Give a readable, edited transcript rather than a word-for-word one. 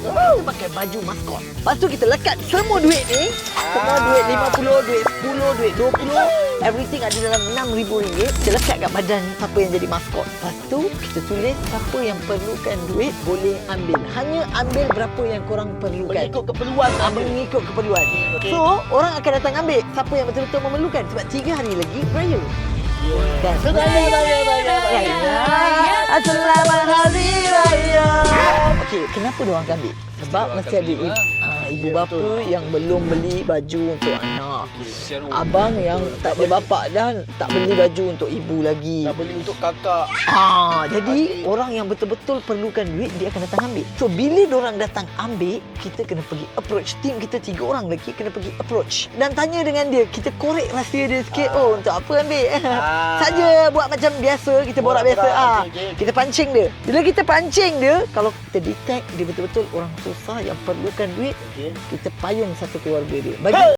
Kita pakai baju maskot. Lepas tu kita lekat semua duit ni. Semua duit 50, duit 10, duit 20. Everything ada dalam RM6,000. Kita lekat kat badan siapa yang jadi maskot. Lepas tu kita tulis siapa yang perlukan duit boleh ambil. Hanya ambil berapa yang korang perlukan. Mengikut keperluan. Mengikut keperluan. Okay. So, orang akan datang ambil siapa yang betul-betul memerlukan. Sebab 3 hari lagi raya. Kan? Selamat Hari Raya. Okey, kenapa dia orang ambil? Sebab mesti ada ibu bapa yang belum beli baju untuk anak. Abang yang tak ada bapak dan tak beli baju untuk ibu lagi. Nak beli untuk kakak. Jadi orang yang betul-betul perlukan duit dia akan datang ambil. So bila diorang datang ambil, kita kena pergi approach. Team kita 3 orang lagi kena pergi approach dan tanya dengan dia. Kita korek rahsia dia sikit. Untuk apa ambil? Saja buat macam biasa, kita borak biasa. Okay. Kita pancing dia. Bila kita pancing dia, kalau kita detect dia betul-betul orang susah yang perlukan duit, kita payung satu keluarga dia. Bagi